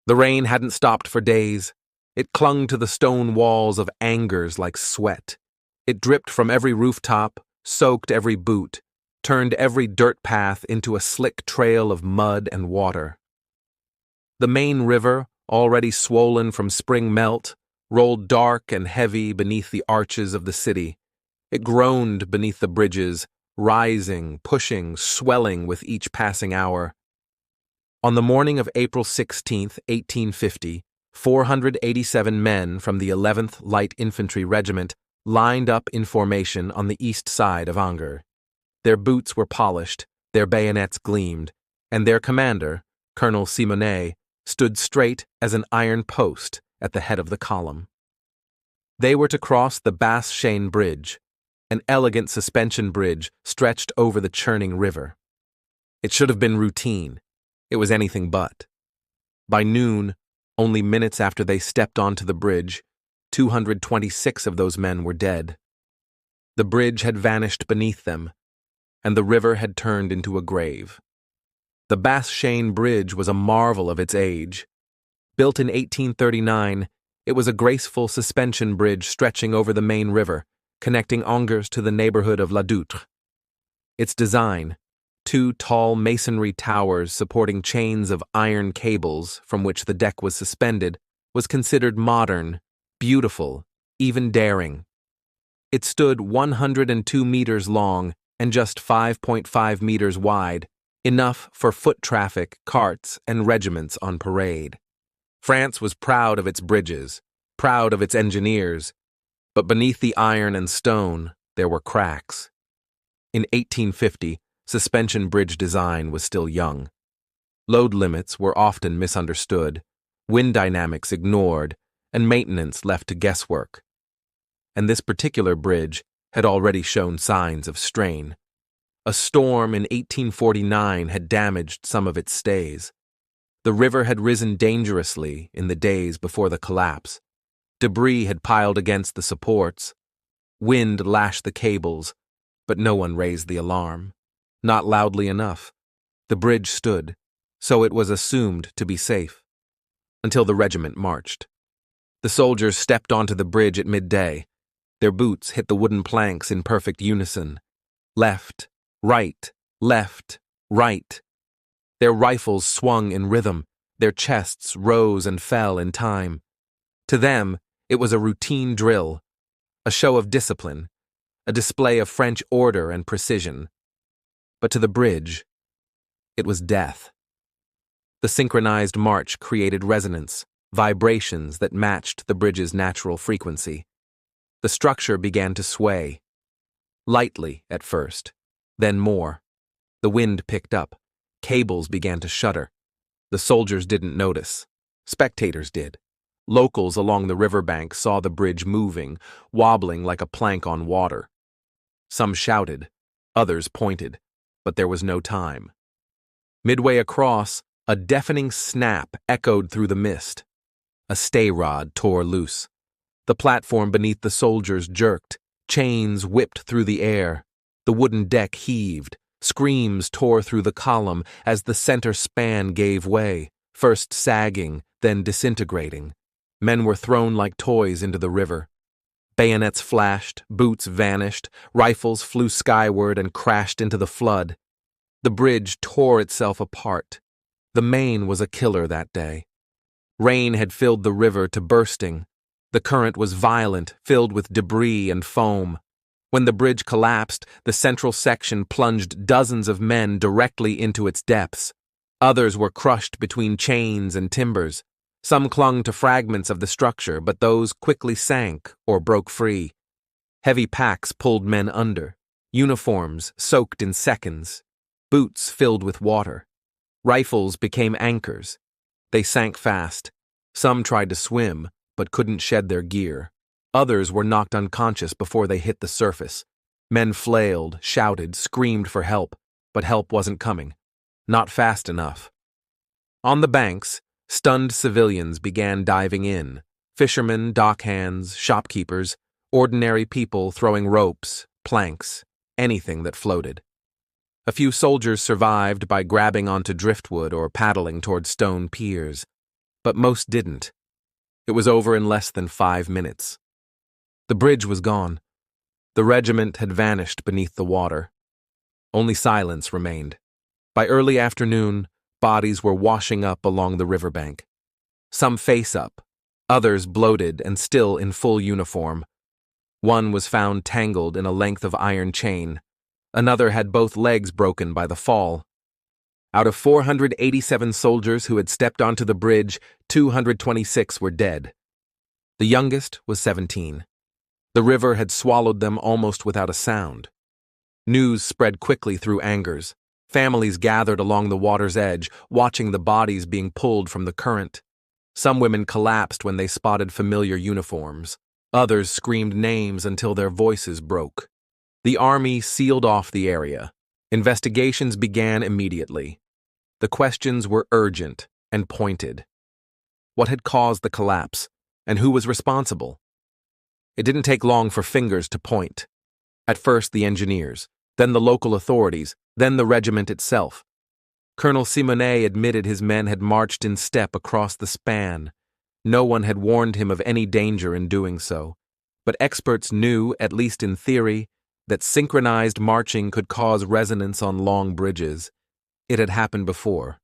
The rain hadn't stopped for days. It clung to the stone walls of angers like sweat. It dripped from every rooftop, soaked every boot, turned every dirt path into a slick trail of mud and water. The main river, already swollen from spring melt, rolled dark and heavy beneath the arches of the city. It groaned beneath the bridges, rising, pushing, swelling with each passing hour. On the morning of April 16, 1850, 487 men from the 11th Light Infantry Regiment lined up in formation on the east side of Angers. Their boots were polished, their bayonets gleamed, and their commander, Colonel Simonet, stood straight as an iron post at the head of the column. They were to cross the Basse-Chaîne Bridge, an elegant suspension bridge stretched over the churning river. It should have been routine. It was anything but. By noon, only minutes after they stepped onto the bridge, 226 of those men were dead. The bridge had vanished beneath them, and the river had turned into a grave. The Basse-Chaîne Bridge was a marvel of its age. Built in 1839, it was a graceful suspension bridge stretching over the main river, connecting Angers to the neighborhood of La Doutre. Its design, two tall masonry towers supporting chains of iron cables from which the deck was suspended, was considered modern, beautiful, even daring. It stood 102 meters long and just 5.5 meters wide, enough for foot traffic, carts, and regiments on parade. France was proud of its bridges, proud of its engineers, but beneath the iron and stone, there were cracks. In 1850, suspension bridge design was still young. Load limits were often misunderstood, wind dynamics ignored, and maintenance left to guesswork. And this particular bridge had already shown signs of strain. A storm in 1849 had damaged some of its stays. The river had risen dangerously in the days before the collapse. Debris had piled against the supports. Wind lashed the cables, but no one raised the alarm. Not loudly enough. The bridge stood, so it was assumed to be safe. Until the regiment marched. The soldiers stepped onto the bridge at midday. Their boots hit the wooden planks in perfect unison. Left, right, left, right. Their rifles swung in rhythm. Their chests rose and fell in time. To them, it was a routine drill, a show of discipline, a display of French order and precision. But to the bridge, it was death. The synchronized march created resonance, vibrations that matched the bridge's natural frequency. The structure began to sway. Lightly at first, then more. The wind picked up. Cables began to shudder. The soldiers didn't notice. Spectators did. Locals along the riverbank saw the bridge moving, wobbling like a plank on water. Some shouted, others pointed, but there was no time. Midway across, a deafening snap echoed through the mist. A stay rod tore loose. The platform beneath the soldiers jerked. Chains whipped through the air. The wooden deck heaved. Screams tore through the column as the center span gave way, first sagging, then disintegrating. Men were thrown like toys into the river. Bayonets flashed, boots vanished, rifles flew skyward and crashed into the flood. The bridge tore itself apart. The Main was a killer that day. Rain had filled the river to bursting. The current was violent, filled with debris and foam. When the bridge collapsed, the central section plunged dozens of men directly into its depths. Others were crushed between chains and timbers. Some clung to fragments of the structure, but those quickly sank or broke free. Heavy packs pulled men under. Uniforms soaked in seconds. Boots filled with water. Rifles became anchors. They sank fast. Some tried to swim, but couldn't shed their gear. Others were knocked unconscious before they hit the surface. Men flailed, shouted, screamed for help, but help wasn't coming. Not fast enough. On the banks, stunned civilians began diving in. Fishermen, dockhands, shopkeepers, ordinary people throwing ropes, planks, anything that floated. A few soldiers survived by grabbing onto driftwood or paddling toward stone piers. but most didn't. It was over in less than 5 minutes. The bridge was gone. The regiment had vanished beneath the water. Only silence remained. By early afternoon, bodies were washing up along the riverbank. Some face up, others bloated and still in full uniform. One was found tangled in a length of iron chain. Another had both legs broken by the fall. Out of 487 soldiers who had stepped onto the bridge, 226 were dead. The youngest was 17. The river had swallowed them almost without a sound. News spread quickly through Angers. Families gathered along the water's edge, watching the bodies being pulled from the current. Some women collapsed when they spotted familiar uniforms. Others screamed names until their voices broke. The army sealed off the area. Investigations began immediately. The questions were urgent and pointed. What had caused the collapse, and who was responsible? It didn't take long for fingers to point. At first the engineers, then the local authorities, then the regiment itself. Colonel Simonet admitted his men had marched in step across the span. No one had warned him of any danger in doing so, but experts knew, at least in theory, that synchronized marching could cause resonance on long bridges. It had happened before.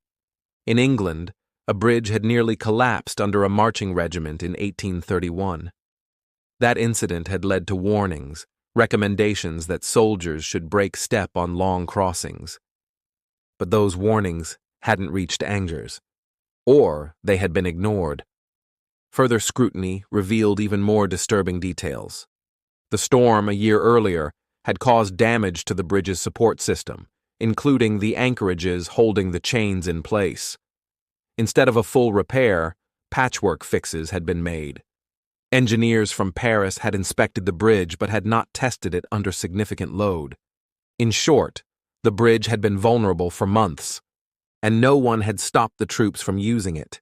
In England, a bridge had nearly collapsed under a marching regiment in 1831. That incident had led to warnings, recommendations that soldiers should break step on long crossings. But those warnings hadn't reached Angers, or they had been ignored. Further scrutiny revealed even more disturbing details. The storm a year earlier had caused damage to the bridge's support system, including the anchorages holding the chains in place. Instead of a full repair, patchwork fixes had been made. Engineers from Paris had inspected the bridge but had not tested it under significant load. In short, the bridge had been vulnerable for months, and no one had stopped the troops from using it.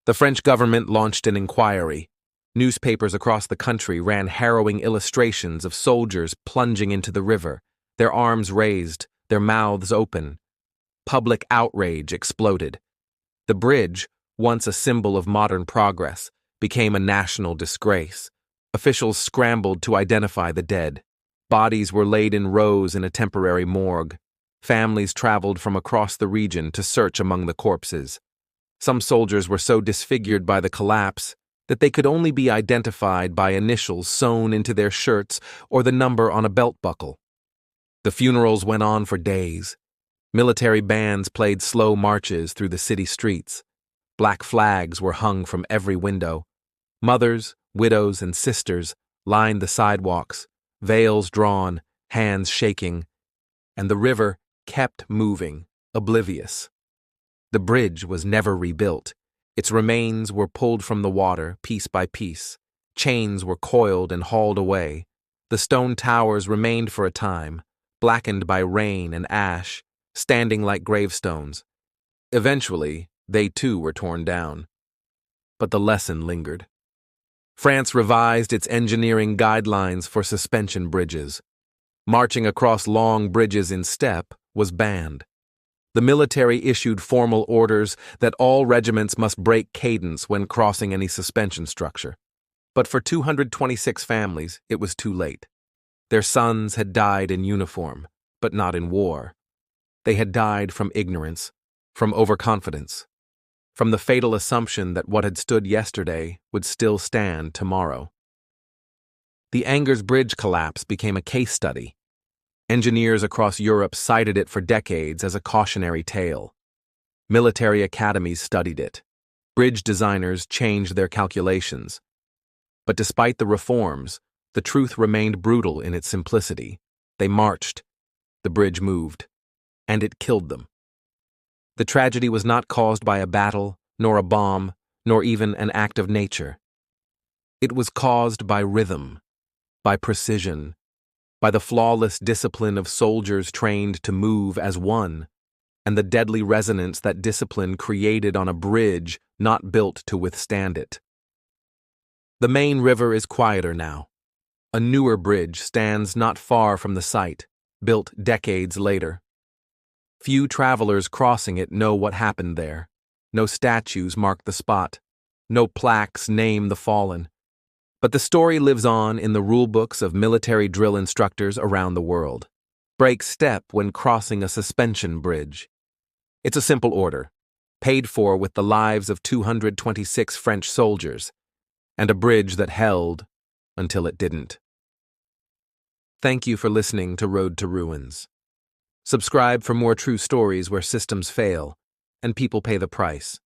The French government launched an inquiry. Newspapers across the country ran harrowing illustrations of soldiers plunging into the river, their arms raised, their mouths open. Public outrage exploded. The bridge, once a symbol of modern progress, became a national disgrace. Officials scrambled to identify the dead. Bodies were laid in rows in a temporary morgue. Families traveled from across the region to search among the corpses. Some soldiers were so disfigured by the collapse that they could only be identified by initials sewn into their shirts or the number on a belt buckle. The funerals went on for days. Military bands played slow marches through the city streets. Black flags were hung from every window. Mothers, widows, and sisters lined the sidewalks, veils drawn, hands shaking, and the river kept moving, oblivious. The bridge was never rebuilt. Its remains were pulled from the water, piece by piece. Chains were coiled and hauled away. The stone towers remained for a time, blackened by rain and ash, standing like gravestones. Eventually, they too were torn down. But the lesson lingered. France revised its engineering guidelines for suspension bridges. Marching across long bridges in step was banned. The military issued formal orders that all regiments must break cadence when crossing any suspension structure. But for 226 families, it was too late. Their sons had died in uniform, but not in war. They had died from ignorance, from overconfidence, from the fatal assumption that what had stood yesterday would still stand tomorrow. The Angers Bridge collapse became a case study. Engineers across Europe cited it for decades as a cautionary tale. Military academies studied it. Bridge designers changed their calculations. But despite the reforms, the truth remained brutal in its simplicity. They marched. The bridge moved. And it killed them. The tragedy was not caused by a battle, nor a bomb, nor even an act of nature. It was caused by rhythm, by precision, by the flawless discipline of soldiers trained to move as one, and the deadly resonance that discipline created on a bridge not built to withstand it. The main river is quieter now. A newer bridge stands not far from the site, built decades later. Few travelers crossing it know what happened there. No statues mark the spot. No plaques name the fallen. But the story lives on in the rulebooks of military drill instructors around the world. Break step when crossing a suspension bridge. It's a simple order, paid for with the lives of 226 French soldiers, and a bridge that held until it didn't. Thank you for listening to Road to Ruins. Subscribe for more true stories where systems fail and people pay the price.